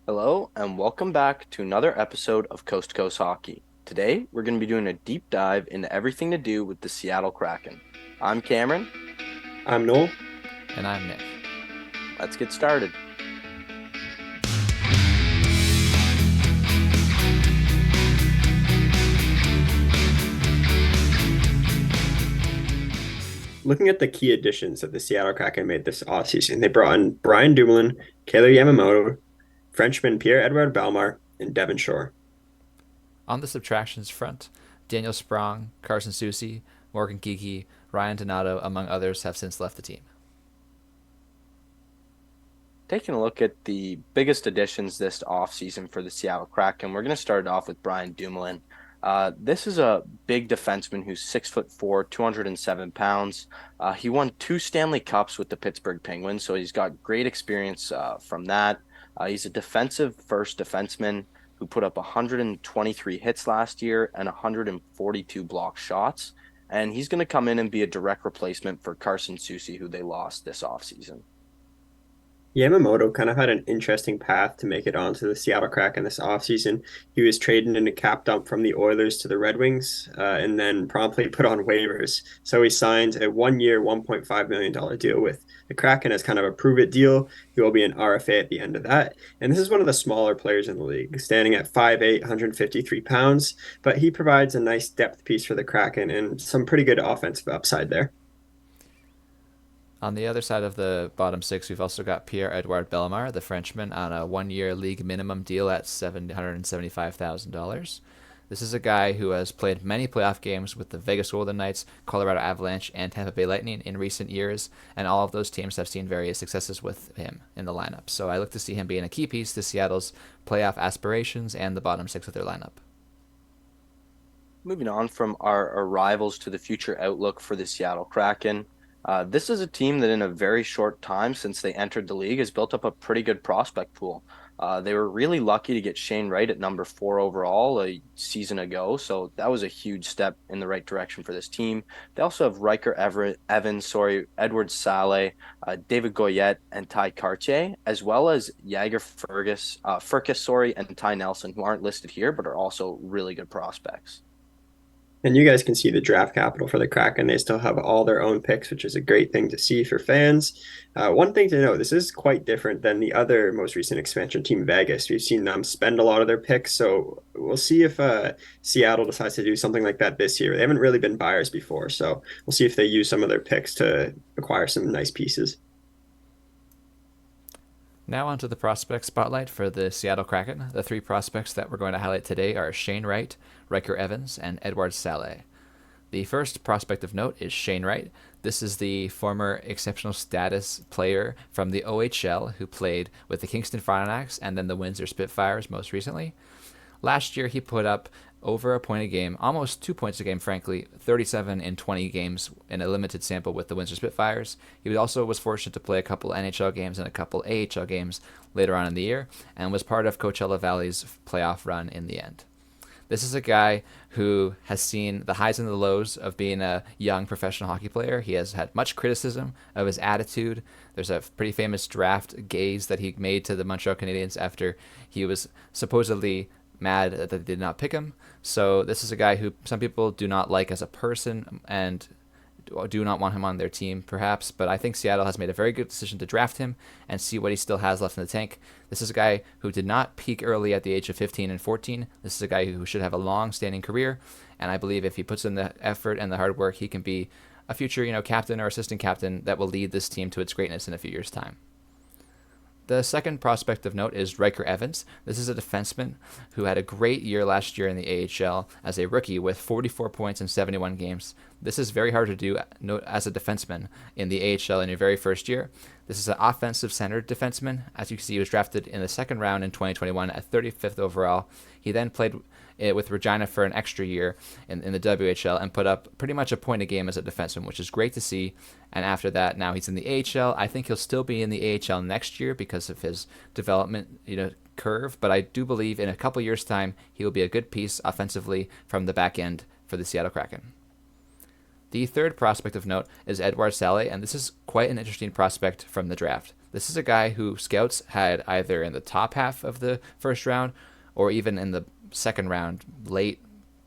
Hello, and welcome back to another episode of Coast to Coast Hockey. Today, we're going to be doing a deep dive into everything to do with the Seattle Kraken. I'm Cameron. I'm Noel. And I'm Nick. Let's get started. Looking at the key additions that the Seattle Kraken made this offseason, they brought in Brian Dumoulin, Kailer Yamamoto, Frenchman Pierre-Edouard Bellemare, and Devon Shore. On the subtractions front, Daniel Sprong, Carson Soucy, Morgan Geekie, Ryan Donato, among others, have since left the team. Taking a look at the biggest additions this offseason for the Seattle Kraken, we're going to start off with Brian Dumoulin. This is a big defenseman who's 6'4", 207 pounds. He won 2 Stanley Cups with the Pittsburgh Penguins, so he's got great experience from that. He's a defensive first defenseman who put up 123 hits last year and 142 block shots. And he's going to come in and be a direct replacement for Carson Soucy, who they lost this offseason. Yamamoto kind of had an interesting path to make it onto the Seattle Kraken this offseason. He was traded in a cap dump from the Oilers to the Red Wings and then promptly put on waivers. So he signed a 1-year, $1.5 million deal with the Kraken as kind of a prove-it deal. He will be an RFA at the end of that. And this is one of the smaller players in the league, standing at 5'8", 153 pounds. But he provides a nice depth piece for the Kraken and some pretty good offensive upside there. On the other side of the bottom six, we've also got Pierre-Edouard Bellemare, the Frenchman, on a 1-year league minimum deal at $775,000. This is a guy who has played many playoff games with the Vegas Golden Knights, Colorado Avalanche, and Tampa Bay Lightning in recent years, and all of those teams have seen various successes with him in the lineup. So I look to see him being a key piece to Seattle's playoff aspirations and the bottom six of their lineup. Moving on from our arrivals to the future outlook for the Seattle Kraken. This is a team that in a very short time since they entered the league has built up a pretty good prospect pool. They were really lucky to get Shane Wright at number 4 overall a season ago, so that was a huge step in the right direction for this team. They also have Evans, Edward Saleh, David Goyette, and Ty Cartier, as well as Furcus, and Ty Nelson, who aren't listed here but are also really good prospects. And you guys can see the draft capital for the Kraken. They still have all their own picks, which is a great thing to see for fans. One thing to know, this is quite different than the other most recent expansion team, Vegas. We've seen them spend a lot of their picks, so we'll see if Seattle decides to do something like that this year. They haven't really been buyers before, so we'll see if they use some of their picks to acquire some nice pieces. Now onto the prospect spotlight for the Seattle Kraken. The 3 prospects that we're going to highlight today are Shane Wright, Riker Evans, and Edward Saleh. The first prospect of note is Shane Wright. This is the former exceptional status player from the OHL who played with the Kingston Frontenacs and then the Windsor Spitfires most recently. Last year, he put up over a point a game, almost 2 points a game, frankly, 37 in 20 games in a limited sample with the Windsor Spitfires. He also was fortunate to play a couple NHL games and a couple AHL games later on in the year and was part of Coachella Valley's playoff run in the end. This is a guy who has seen the highs and the lows of being a young professional hockey player. He has had much criticism of his attitude. There's a pretty famous draft gaze that he made to the Montreal Canadiens after he was supposedly mad that they did not pick him. So this is a guy who some people do not like as a person and do not want him on their team, perhaps. But I think Seattle has made a very good decision to draft him and see what he still has left in the tank. This is a guy who did not peak early at the age of 15 and 14. This is a guy who should have a long-standing career. And I believe if he puts in the effort and the hard work, he can be a future, captain or assistant captain that will lead this team to its greatness in a few years' time. The second prospect of note is Riker Evans. This is a defenseman who had a great year last year in the AHL as a rookie with 44 points in 71 games. This is very hard to do as a defenseman in the AHL in your very first year. This is an offensive-centered defenseman. As you can see, he was drafted in the second round in 2021 at 35th overall. He then played with Regina for an extra year in the WHL and put up pretty much a point a game as a defenseman, which is great to see. And after that, now he's in the AHL. I think he'll still be in the AHL next year because of his development, curve. But I do believe in a couple years' time, he will be a good piece offensively from the back end for the Seattle Kraken. The third prospect of note is Edward Saleh, and this is quite an interesting prospect from the draft. This is a guy who scouts had either in the top half of the first round or even in the second round, late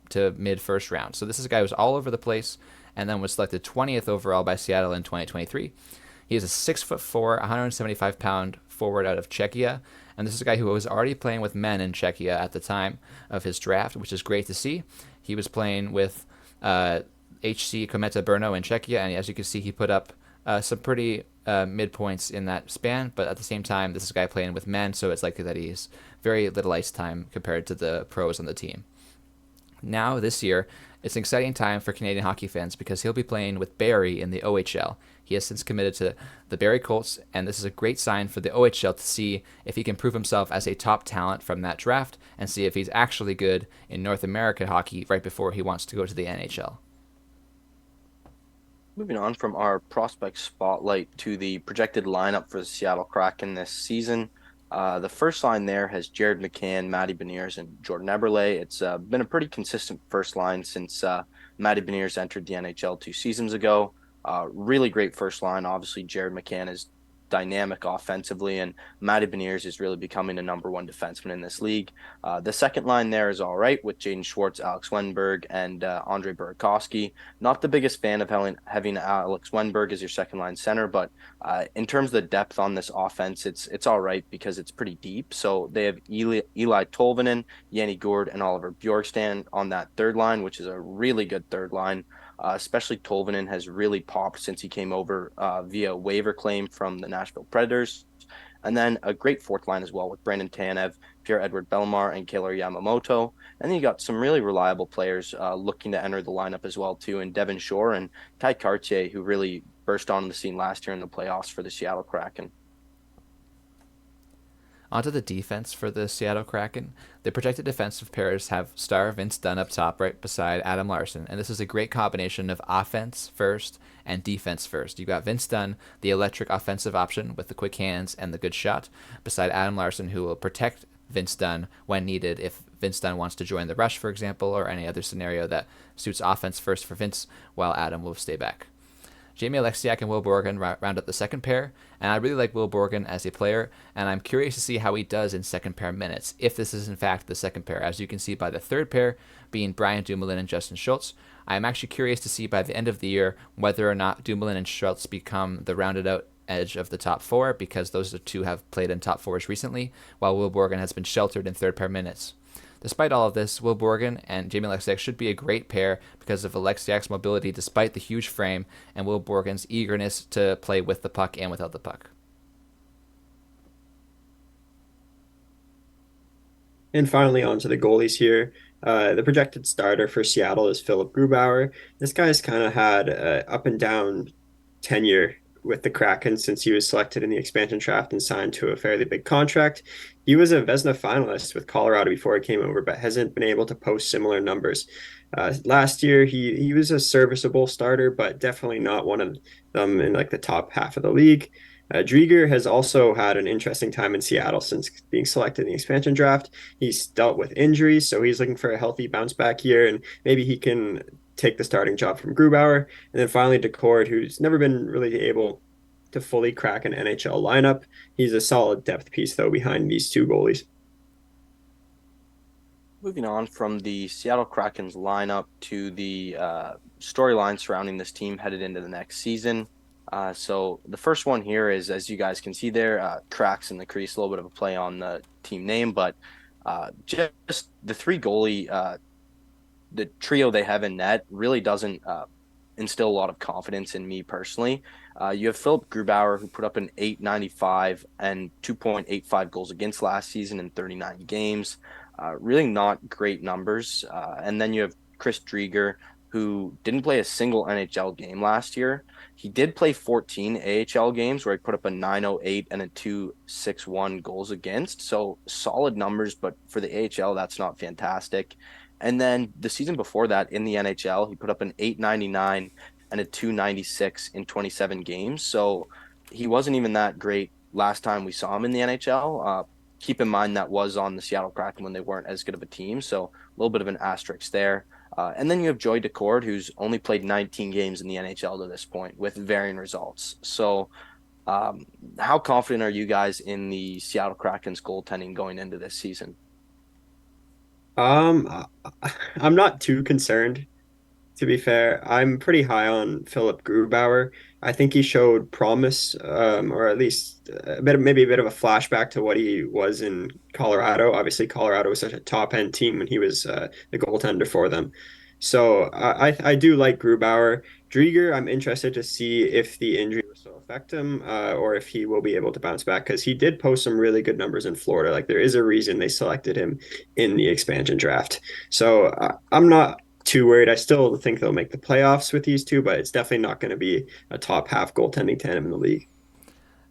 to mid first round. So this is a guy who was all over the place and then was selected 20th overall by Seattle in 2023. He is a 6'4", 175-pound forward out of Czechia, and this is a guy who was already playing with men in Czechia at the time of his draft, which is great to see. He was playing with HC Kometa Brno in Czechia, and as you can see, he put up some pretty midpoints in that span, but at the same time, this is a guy playing with men, so it's likely that he's very little ice time compared to the pros on the team. Now, this year, it's an exciting time for Canadian hockey fans because he'll be playing with Barrie in the OHL. He has since committed to the Barrie Colts, and this is a great sign for the OHL to see if he can prove himself as a top talent from that draft and see if he's actually good in North American hockey right before he wants to go to the NHL. Moving on from our prospect spotlight to the projected lineup for the Seattle Kraken this season. The first line there has Jared McCann, Matty Beniers, and Jordan Eberle. It's been a pretty consistent first line since Matty Beniers entered the NHL 2 seasons ago. Really great first line. Obviously, Jared McCann is dynamic offensively, and Matty Beniers is really becoming a number one defenseman in this league. The second line there is all right with Jaden Schwartz, Alex Wenberg, and Andre Burakovsky. Not the biggest fan of having Alex Wenberg as your second line center, but in terms of the depth on this offense, it's all right because it's pretty deep. So they have Eli Tolvanen, Yanni Gourde, and Oliver Bjorkstrand on that third line, which is a really good third line. Especially Tolvanen has really popped since he came over via waiver claim from the Nashville Predators. And then a great fourth line as well with Brandon Tanev, Pierre-Edouard Bellemare, and Kailer Yamamoto. And then you got some really reliable players looking to enter the lineup as well, too, in Devin Shore and Ty Cartier, who really burst onto the scene last year in the playoffs for the Seattle Kraken. Onto the defense for the Seattle Kraken. The projected defensive pairs have star Vince Dunn up top right beside Adam Larsson, and this is a great combination of offense first and defense first. You've got Vince Dunn, the electric offensive option with the quick hands and the good shot, beside Adam Larsson, who will protect Vince Dunn when needed if Vince Dunn wants to join the rush, for example, or any other scenario that suits offense first for Vince, while Adam will stay back. Jamie Alexiak and Will Borgen round up the second pair, and I really like Will Borgen as a player, and I'm curious to see how he does in second pair minutes, if this is in fact the second pair. As you can see by the third pair being Brian Dumoulin and Justin Schultz, I'm actually curious to see by the end of the year whether or not Dumoulin and Schultz become the rounded out edge of the top four, because those two have played in top fours recently, while Will Borgen has been sheltered in third pair minutes. Despite all of this, Will Borgen and Jamie Alexiak should be a great pair because of Alexiak's mobility despite the huge frame and Will Borgen's eagerness to play with the puck and without the puck. And finally, on to the goalies here. The projected starter for Seattle is Philipp Grubauer. This guy's kind of had up and down tenure with the Kraken since he was selected in the expansion draft and signed to a fairly big contract. He was a Vezina finalist with Colorado before he came over, but hasn't been able to post similar numbers. Last year, he was a serviceable starter, but definitely not one of them in like the top half of the league. Driedger has also had an interesting time in Seattle since being selected in the expansion draft. He's dealt with injuries, so he's looking for a healthy bounce back year, and maybe he can take the starting job from Grubauer. And then finally, Decord, who's never been really able to fully crack an NHL lineup. He's a solid depth piece, though, behind these two goalies. Moving on from the Seattle Kraken's lineup to the storyline surrounding this team headed into the next season. So the first one here is, as you guys can see there, cracks in the crease, a little bit of a play on the team name, but just the three goalie, the trio they have in net really doesn't instill a lot of confidence in me personally. You have Philipp Grubauer, who put up an .895 and 2.85 goals against last season in 39 games. Really not great numbers. And then you have Chris Driedger, who didn't play a single NHL game last year. He did play 14 AHL games where he put up a .908 and a .261 goals against. So solid numbers, but for the AHL, that's not fantastic. And then the season before that in the NHL, he put up an .899 and a .296 in 27 games. So he wasn't even that great last time we saw him in the NHL. Keep in mind that was on the Seattle Kraken when they weren't as good of a team. So a little bit of an asterisk there. And then you have Joey Decord, who's only played 19 games in the NHL to this point with varying results. So Um, how confident are you guys in the Seattle Kraken's goaltending going into this season? I'm not too concerned. To be fair, I'm pretty high on Philipp Grubauer. I think he showed promise, or at least maybe a bit of a flashback to what he was in Colorado. Obviously, Colorado was such a top end team when he was the goaltender for them. So I do like Grubauer. Driedger, I'm interested to see if the injury will still affect him, or if he will be able to bounce back because he did post some really good numbers in Florida. Like there is a reason they selected him in the expansion draft. So I'm not too worried. I still think they'll make the playoffs with these two, but it's definitely not going to be a top half goaltending tandem in the league.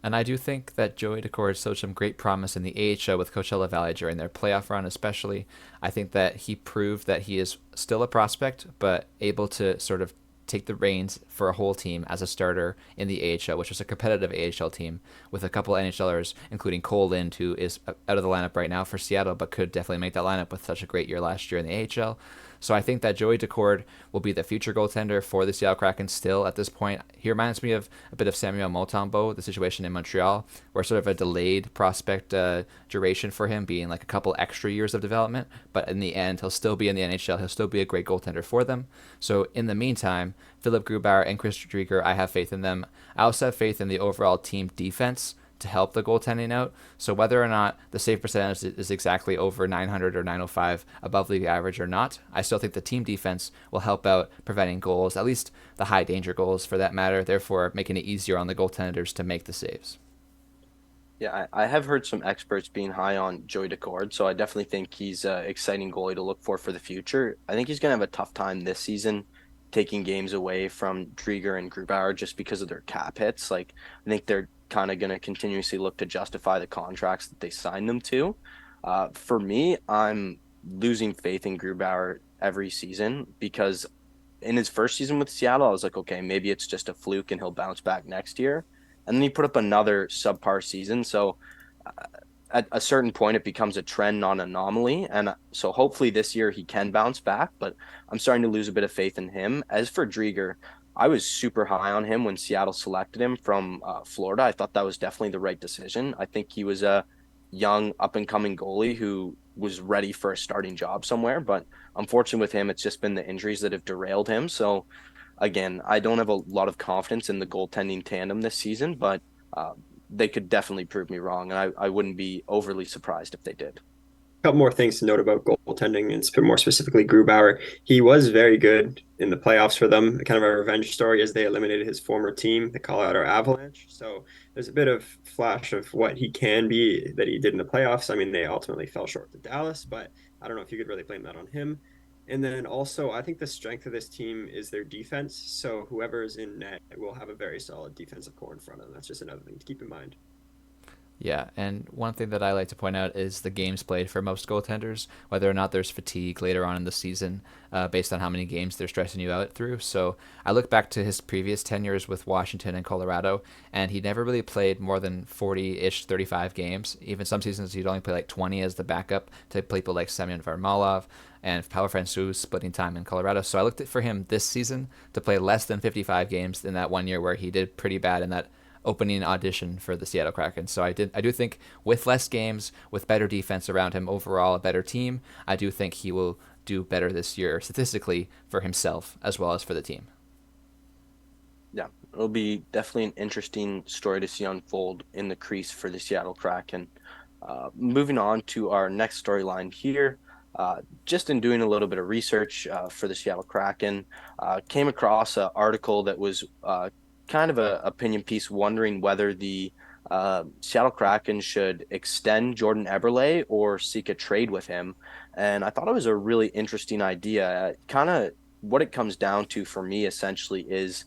And I do think that Joey Decord showed some great promise in the AHL with Coachella Valley during their playoff run, especially. I think that he proved that he is still a prospect, but able to sort of take the reins for a whole team as a starter in the AHL, which was a competitive AHL team with a couple NHLers, including Cole Lind, who is out of the lineup right now for Seattle, but could definitely make that lineup with such a great year last year in the AHL. So I think that Joey Decord will be the future goaltender for the Seattle Kraken still at this point. He reminds me of a bit of Samuel Montembeault, the situation in Montreal, where sort of a delayed prospect duration for him being like a couple extra years of development. But in the end, he'll still be in the NHL. He'll still be a great goaltender for them. So in the meantime, Philipp Grubauer and Chris Driedger, I have faith in them. I also have faith in the overall team defense to help the goaltending out. So whether or not the save percentage is exactly over 900 or 905 above league average or not, I still think the team defense will help out preventing goals, at least the high danger goals for that matter, therefore making it easier on the goaltenders to make the saves. Yeah, I have heard some experts being high on Joey Decord, so I definitely think he's an exciting goalie to look for the future. I think he's going to have a tough time this season taking games away from Driedger and Grubauer just because of their cap hits. Like, I think they're kind of going to continuously look to justify the contracts that they signed them to. For me, I'm losing faith in Grubauer every season because in his first season with Seattle, I was like, okay, maybe it's just a fluke and he'll bounce back next year. And then he put up another subpar season. So uh, at a certain point, it becomes a trend, not an anomaly. And so hopefully this year he can bounce back, but I'm starting to lose a bit of faith in him. As for Driedger, I was super high on him when Seattle selected him from Florida. I thought that was definitely the right decision. I think he was a young, up and coming goalie who was ready for a starting job somewhere. But unfortunately with him, it's just been the injuries that have derailed him. So again, I don't have a lot of confidence in the goaltending tandem this season, but uh, they could definitely prove me wrong, and I wouldn't be overly surprised if they did. Couple more things to note about goaltending, and more specifically Grubauer. He was very good in the playoffs for them, kind of a revenge story as they eliminated his former team, the Colorado Avalanche. So there's a bit of flash of what he can be that he did in the playoffs. I mean, they ultimately fell short to Dallas, but I don't know if you could really blame that on him. And then also, I think the strength of this team is their defense. So whoever is in net will have a very solid defensive core in front of them. That's just another thing to keep in mind. Yeah, and one thing that I like to point out is the games played for most goaltenders, whether or not there's fatigue later on in the season, based on how many games they're stressing you out through. So I look back to his previous tenures with Washington and Colorado, and he never really played more than 40-ish, 35 games. Even some seasons he'd only play like 20 as the backup to people like Semyon Varlamov and Pavel Francouz splitting time in Colorado. So I looked at for him this season to play less than 55 games in that one year where he did pretty bad in that opening audition for the Seattle Kraken. So I do think with less games, with better defense around him, overall a better team, I do think he will do better this year statistically for himself as well as for the team. Yeah, it'll be definitely an interesting story to see unfold in the crease for the Seattle Kraken. Moving on to our next storyline here. Just in doing a little bit of research for the Seattle Kraken, came across an article that was kind of a opinion piece wondering whether the Seattle Kraken should extend Jordan Eberle or seek a trade with him. And I thought it was a really interesting idea. Kind of what it comes down to for me essentially is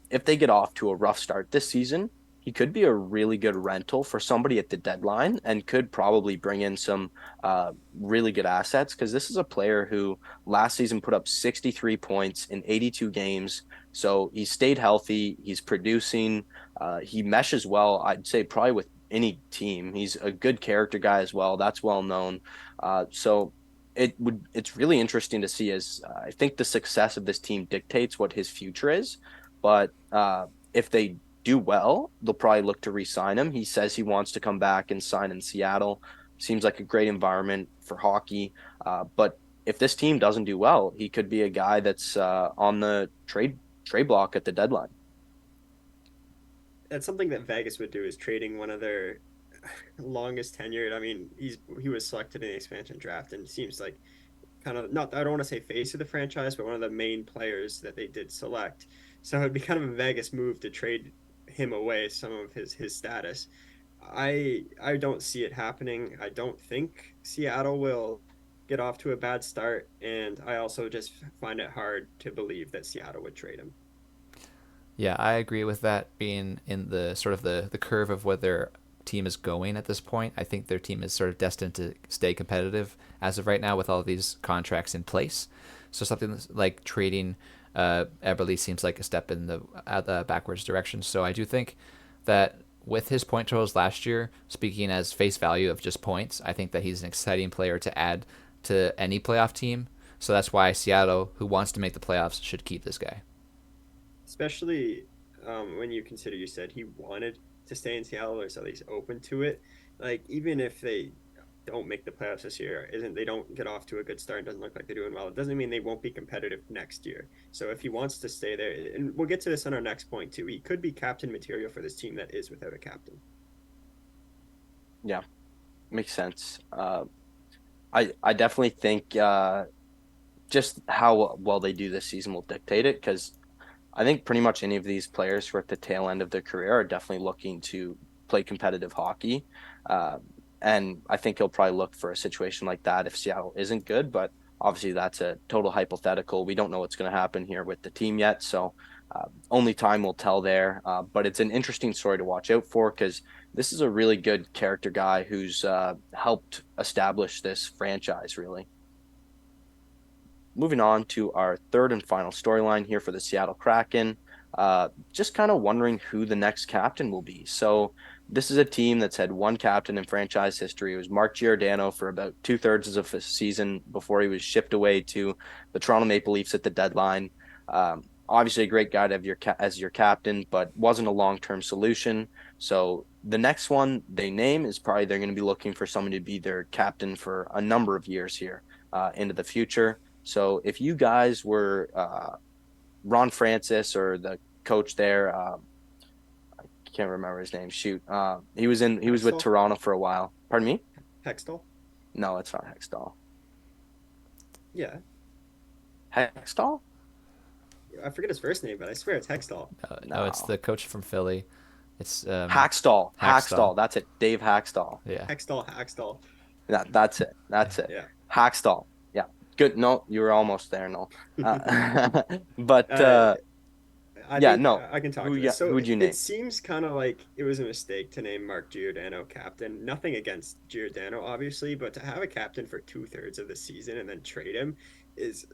if they get off to a rough start this season, he could be a really good rental for somebody at the deadline and could probably bring in some really good assets because this is a player who last season put up 63 points in 82 games. So he stayed healthy. He's producing. He meshes well, I'd say, probably with any team. He's a good character guy as well. That's well known. So it's really interesting to see as I think the success of this team dictates what his future is. But if they do well, they'll probably look to re-sign him. He says he wants to come back and sign in Seattle. Seems like a great environment for hockey. But if this team doesn't do well, he could be a guy that's on the trade block at the deadline. That's something that Vegas would do, is trading one of their longest tenured. I mean, he was selected in the expansion draft and seems like kind of, not, I don't want to say face of the franchise, but one of the main players that they did select. So it'd be kind of a Vegas move to trade him away, some of his status. I don't see it happening. I don't think Seattle will get off to a bad start, and I also just find it hard to believe that Seattle would trade him. Yeah, I agree with that being in the sort of the curve of where their team is going at this point. I think their team is sort of destined to stay competitive as of right now with all these contracts in place. So something like trading Eberle seems like a step in the backwards direction. So I do think that with his point totals last year, speaking as face value of just points, I think that he's an exciting player to add to any playoff team. So that's why Seattle, who wants to make the playoffs, should keep this guy. Especially when you consider, you said he wanted to stay in Seattle, or so he's open to it. Like, even if they don't make the playoffs this year, isn't they don't get off to a good start, doesn't look like they're doing well, it doesn't mean they won't be competitive next year. So if he wants to stay there, and we'll get to this on our next point too, he could be captain material for this team that is without a captain. Yeah, makes sense. I definitely think just how well they do this season will dictate it because I think pretty much any of these players who are at the tail end of their career are definitely looking to play competitive hockey. Uh, and I think he'll probably look for a situation like that if Seattle isn't good. But obviously, that's a total hypothetical. We don't know what's going to happen here with the team yet. So only time will tell there. But it's an interesting story to watch out for because this is a really good character guy who's helped establish this franchise, really. Moving on to our third and final storyline here for the Seattle Kraken. Just kind of wondering who the next captain will be. So this is a team that's had one captain in franchise history. It was Mark Giordano for about two-thirds of the season before he was shipped away to the Toronto Maple Leafs at the deadline. Obviously, a great guy to have as your captain, but wasn't a long-term solution. So the next one they name is probably they're going to be looking for someone to be their captain for a number of years here into the future. So if you guys were Ron Francis or the coach there, I can't remember his name. Shoot, he was with Hextall? Toronto for a while. Pardon me? Hextall? No, it's not Hextall. Yeah. Hextall? I forget his first name, but I swear it's Hextall. No, it's No. the coach from Philly. It's Hackstall. Hackstall. That's it. Dave Hackstall. Yeah. Hextall. That's it. That's it. Yeah. Hackstall. Yeah. Good. No, you were almost there. No. But uh, I yeah, think no. I can talk Who to this. So who'd you it name? seems kind of like it was a mistake to name Mark Giordano captain. Nothing against Giordano, obviously, but to have a captain for two-thirds of the season and then trade him is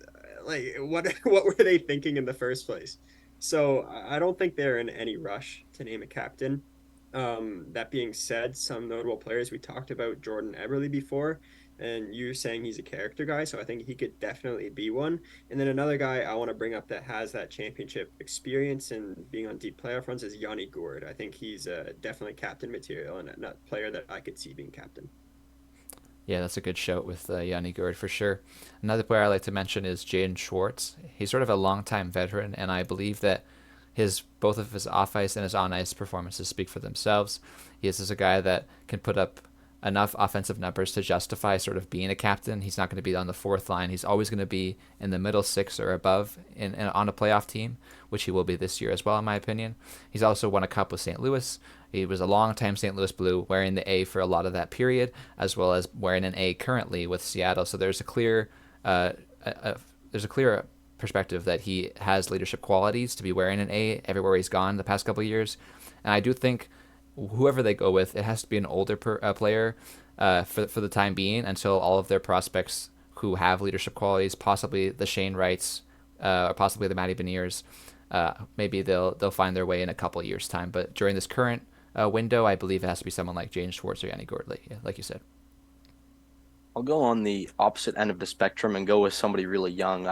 like, what were they thinking in the first place? So I don't think they're in any rush to name a captain. That being said, some notable players, we talked about Jordan Eberle before, and you're saying he's a character guy, so I think he could definitely be one. And then another guy I want to bring up that has that championship experience and being on deep playoff runs is Yanni Gourde. I think he's definitely captain material and a player that I could see being captain. Yeah, that's a good shout with Yanni Gourde for sure. Another player I like to mention is Jaden Schwartz. He's sort of a longtime veteran, and I believe that his both of his off ice and his on ice performances speak for themselves. He is a guy that can put up enough offensive numbers to justify sort of being a captain. He's not going to be on the fourth line. He's always going to be in the middle six or above on a playoff team, which he will be this year as well, in my opinion. He's also won a cup with St. Louis. He was a long-time St. Louis Blue, wearing the A for a lot of that period, as well as wearing an A currently with Seattle. So there's a clear, there's a clear perspective that he has leadership qualities to be wearing an A everywhere he's gone the past couple of years. And I do think whoever they go with, it has to be an older player for the time being until all of their prospects who have leadership qualities, possibly the Shane Wrights or possibly the Matty Beniers, maybe they'll find their way in a couple of years' time. But during this current window, I believe it has to be someone like Jaden Schwartz or Yanni Gourde, like you said. I'll go on the opposite end of the spectrum and go with somebody really young.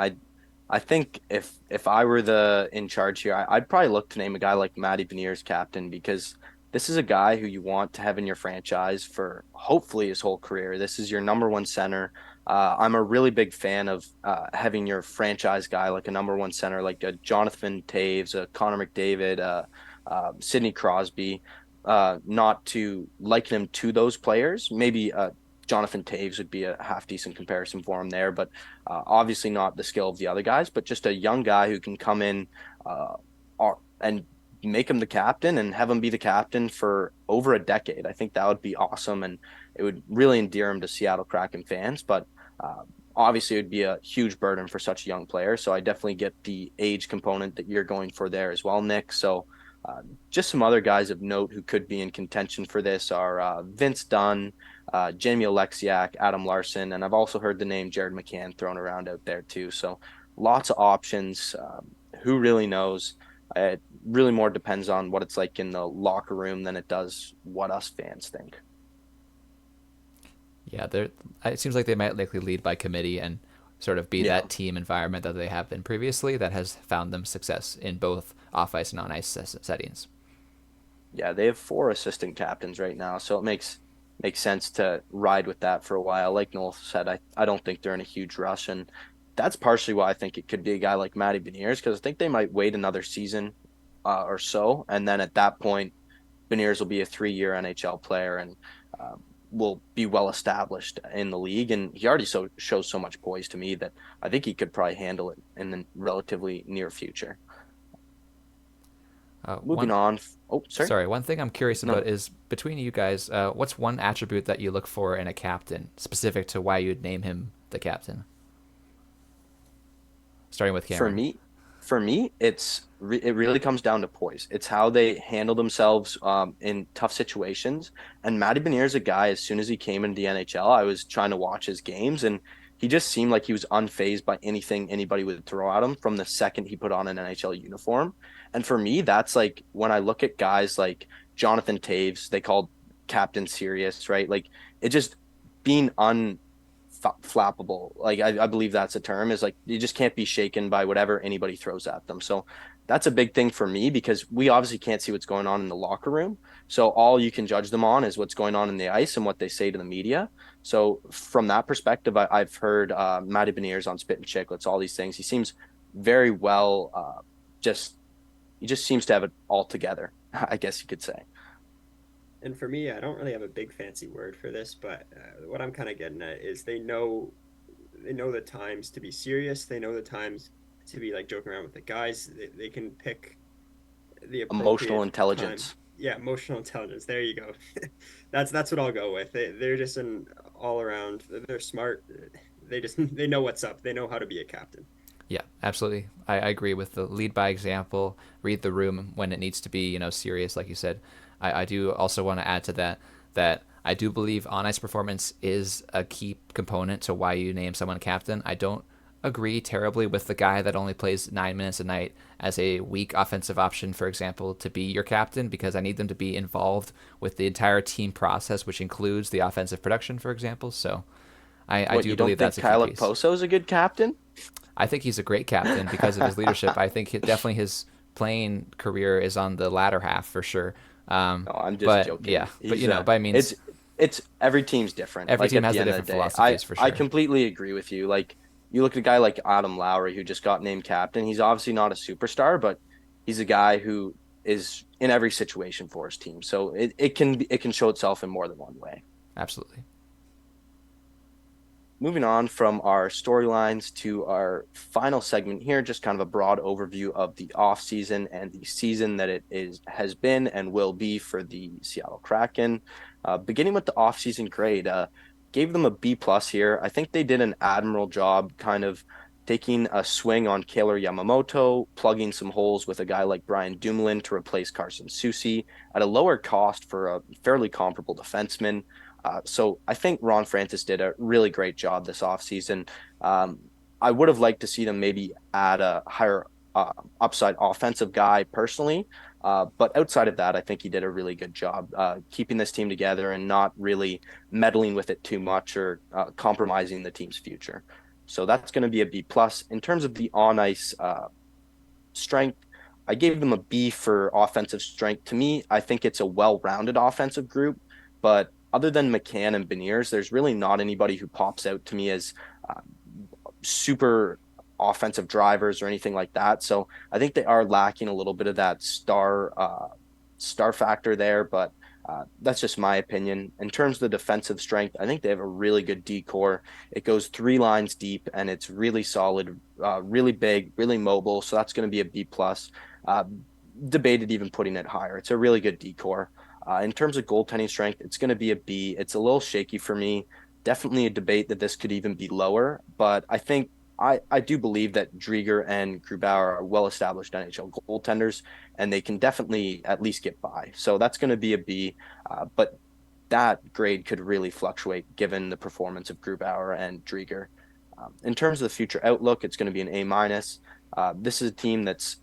I think if I were the in charge here, I'd probably look to name a guy like Matty Beniers captain because this is a guy who you want to have in your franchise for hopefully his whole career. This is your number one center. I'm a really big fan of having your franchise guy like a number one center, like a Jonathan Taves, a Connor McDavid, Sidney Crosby. Not to liken him to those players. Maybe Jonathan Taves would be a half decent comparison for him there, but obviously not the skill of the other guys, but just a young guy who can come in uh, and make him the captain and have him be the captain for over a decade. I think that would be awesome, and it would really endear him to Seattle Kraken fans. But obviously, it would be a huge burden for such a young player. So I definitely get the age component that you're going for there as well, Nick. So just some other guys of note who could be in contention for this are Vince Dunn, Jamie Alexiak, Adam Larson, and I've also heard the name Jared McCann thrown around out there too. So lots of options. Who really knows? It really more depends on what it's like in the locker room than it does what us fans think. Yeah, it seems like they might likely lead by committee and sort of be Yeah. that team environment that they have been previously that has found them success in both off ice and on ice settings. Yeah, they have four assistant captains right now, so it makes sense to ride with that for a while. Like Noel said, I don't think they're in a huge rush, and that's partially why I think it could be a guy like Matty Beniers because I think they might wait another season or so, and then at that point, Beniers will be a 3 year NHL player and uh, will be well established in the league. And he already shows so much poise to me that I think he could probably handle it in the relatively near future. Moving One on. Oh, sorry. Sorry, one thing I'm curious No, about is between you guys, what's one attribute that you look for in a captain, specific to why you'd name him the captain? Starting with for Cameron. me, it really comes down to poise. It's how they handle themselves in tough situations. And Matty Benier is a guy. As soon as he came into the NHL, I was trying to watch his games, and he just seemed like he was unfazed by anything anybody would throw at him from the second he put on an NHL uniform. And for me, that's like when I look at guys like Jonathan Taves, they called Captain Serious, right? Like it just being flappable. Like I believe that's a term is like you just can't be shaken by whatever anybody throws at them. So that's a big thing for me because we obviously can't see what's going on in the locker room. So all you can judge them on is what's going on in the ice and what they say to the media. So from that perspective, I've heard Matty Beniers on Spit and Chicklets, all these things. He seems very well. Just he just seems to have it all together. I guess you could say. And for me, I don't really have a big fancy word for this, but what I'm kind of getting at is they know the times to be serious. They know the times to be like joking around with the guys. They can pick the Emotional appropriate time. intelligence. Yeah, emotional intelligence. There you go. That's what I'll go with. They're just an all around. They're smart. They just they know what's up. They know how to be a captain. Yeah, absolutely. I agree with the lead by example, read the room when it needs to be, serious, like you said. I do also want to add to that I do believe on ice performance is a key component to why you name someone captain. I don't agree terribly with the guy that only plays 9 minutes a night as a weak offensive option, for example, to be your captain because I need them to be involved with the entire team process, which includes the offensive production, for example. So I What, do you don't believe think that's a key Kyle piece. Okposo is a good captain? I think he's a great captain because of his leadership. I think definitely his playing career is on the latter half for sure. No, I'm just But joking. yeah, but by means, It's every team's different. every Like team at has the the end of different the day, I philosophies for I sure. completely agree with you. Like you look at a guy like Adam Lowry who just got named captain. He's obviously not a superstar, but he's a guy who is in every situation for his team. So it can show itself in more than one way. Absolutely. Moving on from our storylines to our final segment here, just kind of a broad overview of the off season and the season that it is has been and will be for the Seattle Kraken. Beginning with the off season grade, gave them a B plus here. I think they did an admirable job, kind of taking a swing on Kailer Yamamoto, plugging some holes with a guy like Brian Dumoulin to replace Carson Soucy at a lower cost for a fairly comparable defenseman. So I think Ron Francis did a really great job this offseason. Um, I would have liked to see them maybe add a higher upside offensive guy personally. But outside of that, I think he did a really good job keeping this team together and not really meddling with it too much or compromising the team's future. So that's going to be a B plus. In terms of the on ice strength, I gave them a B for offensive strength. To me, I think it's a well-rounded offensive group, but other than McCann and Beniers, there's really not anybody who pops out to me as uh, super offensive drivers or anything like that. So I think they are lacking a little bit of that star factor there, but that's just my opinion. In terms of the defensive strength, I think they have a really good D core. It goes 3 lines deep and it's really solid, really big, really mobile. So that's going to be a B plus. Uh, Debated even putting it higher. It's a really good D core. In terms of goaltending strength, it's going to be a B. It's a little shaky for me. Definitely a debate that this could even be lower, but I think I do believe that Driedger and Grubauer are well established NHL goaltenders, and they can definitely at least get by. So that's going to be a B, but that grade could really fluctuate given the performance of Grubauer and Driedger. In terms of the future outlook, it's going to be an A minus. This is a team that's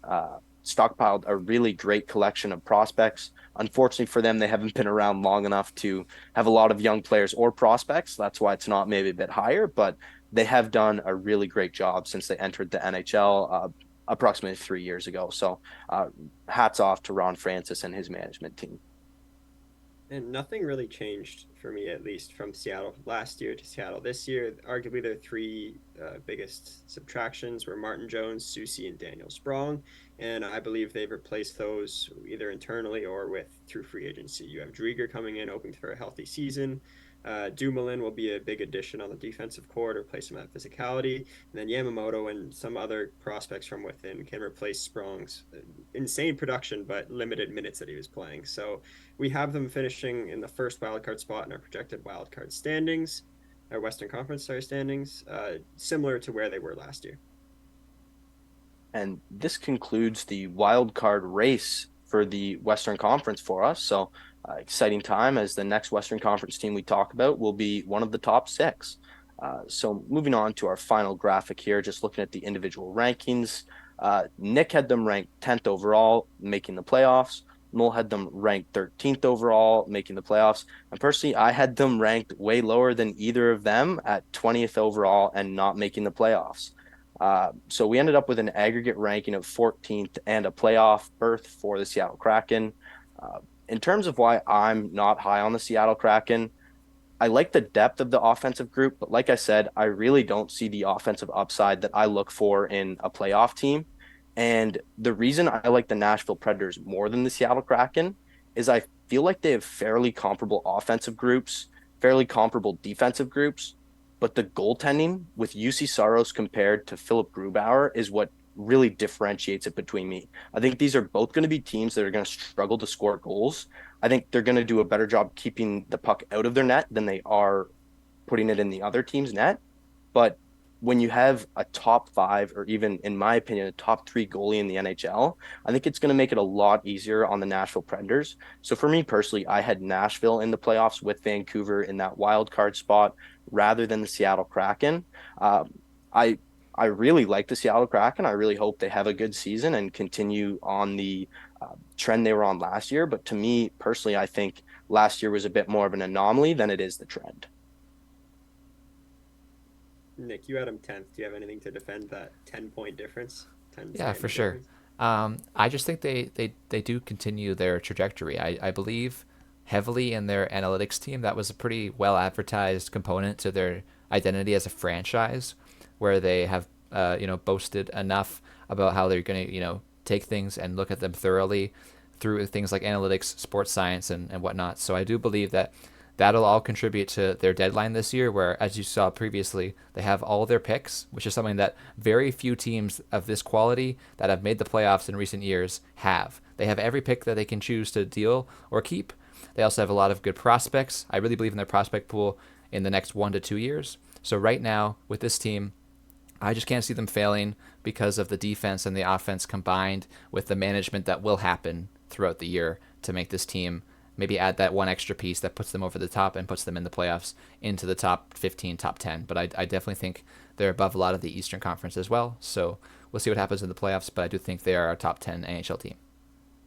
stockpiled a really great collection of prospects. Unfortunately for them, they haven't been around long enough to have a lot of young players or prospects. That's why it's not maybe a bit higher, but they have done a really great job since they entered the NHL approximately 3 years ago. So hats off to Ron Francis and his management team. And nothing really changed for me, at least from Seattle last year to Seattle this year. Arguably, their three biggest subtractions were Martin Jones, Susie, and Daniel Sprong. And I believe they've replaced those either internally or with through free agency. You have Driedger coming in, hoping for a healthy season. Dumoulin will be a big addition on the defensive core to replace some of that physicality. And then Yamamoto and some other prospects from within can replace Sprong's insane production but limited minutes that he was playing. So we have them finishing in the first wildcard spot in our projected wildcard standings, our Western Conference standings, similar to where they were last year. And this concludes the wild card race for the Western Conference for us. So exciting time as the next Western Conference team we talk about will be one of the top six. So moving on to our final graphic here, just looking at the individual rankings. Nick had them ranked 10th overall, making the playoffs. Noel had them ranked 13th overall, making the playoffs. And personally, I had them ranked way lower than either of them at 20th overall and not making the playoffs. So we ended up with an aggregate ranking of 14th and a playoff berth for the Seattle Kraken. Uh, in terms of why I'm not high on the Seattle Kraken, I like the depth of the offensive group, but like I said, I really don't see the offensive upside that I look for in a playoff team. And the reason I like the Nashville Predators more than the Seattle Kraken is I feel like they have fairly comparable offensive groups, fairly comparable defensive groups, but the goaltending with UC Saros compared to Philipp Grubauer is what really differentiates it between me. I think these are both going to be teams that are going to struggle to score goals. I think they're going to do a better job keeping the puck out of their net than they are putting it in the other team's net. But when you have a top five, or even, in my opinion, a top three goalie in the NHL, I think it's going to make it a lot easier on the Nashville Predators. So for me personally, I had Nashville in the playoffs with Vancouver in that wild card spot rather than the Seattle Kraken. I I really like the Seattle Kraken. I really hope they have a good season and continue on the trend they were on last year. But to me personally, I think last year was a bit more of an anomaly than it is the trend. Nick, you had them 10th. Do you have anything to defend that 10-point difference? 10 Yeah, for standing sure. difference? I just think they do continue their trajectory. I believe heavily in their analytics team. That was a pretty well advertised component to their identity as a franchise, where they have boasted enough about how they're going to take things and look at them thoroughly through things like analytics, sports science, and whatnot. So I do believe that that'll all contribute to their deadline this year, where, as you saw previously, they have all their picks, which is something that very few teams of this quality that have made the playoffs in recent years have. They have every pick that they can choose to deal or keep. They also have a lot of good prospects. I really believe in their prospect pool in the next 1 to 2 years. So right now, with this team, I just can't see them failing because of the defense and the offense combined with the management that will happen throughout the year to make this team maybe add that one extra piece that puts them over the top and puts them in the playoffs into the top 15, top 10. But I definitely think they're above a lot of the Eastern Conference as well. So we'll see what happens in the playoffs, but I do think they are a top 10 NHL team.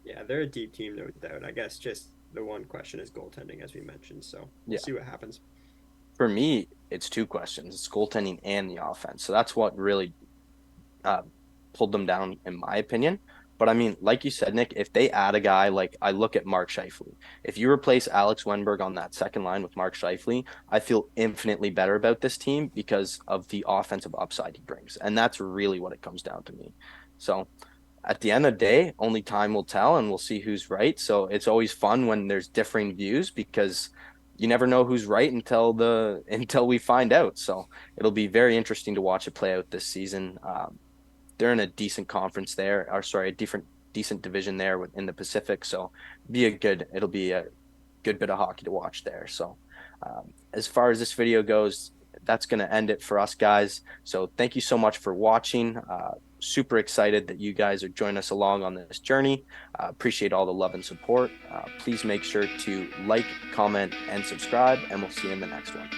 Yeah, they're a deep team, no doubt. I guess just the one question is goaltending, as we mentioned. So we'll Yeah. see what happens. For me, it's two questions. It's goaltending and the offense. So that's what really uh, pulled them down, in my opinion. But I mean, like you said, Nick, if they add a guy like I look at Mark Scheifele, if you replace Alex Wenberg on that second line with Mark Scheifele, I feel infinitely better about this team because of the offensive upside he brings. And that's really what it comes down to me. So at the end of the day, only time will tell and we'll see who's right. So it's always fun when there's differing views because you never know who's right until we find out. So it'll be very interesting to watch it play out this season. They're in a decent conference there, or sorry, a different decent division there in the Pacific. So it'll be a good bit of hockey to watch there. So as far as this video goes, that's going to end it for us guys. So thank you so much for watching. Super excited that you guys are joining us along on this journey. Appreciate all the love and support. Please make sure to like, comment, and subscribe, and we'll see you in the next one.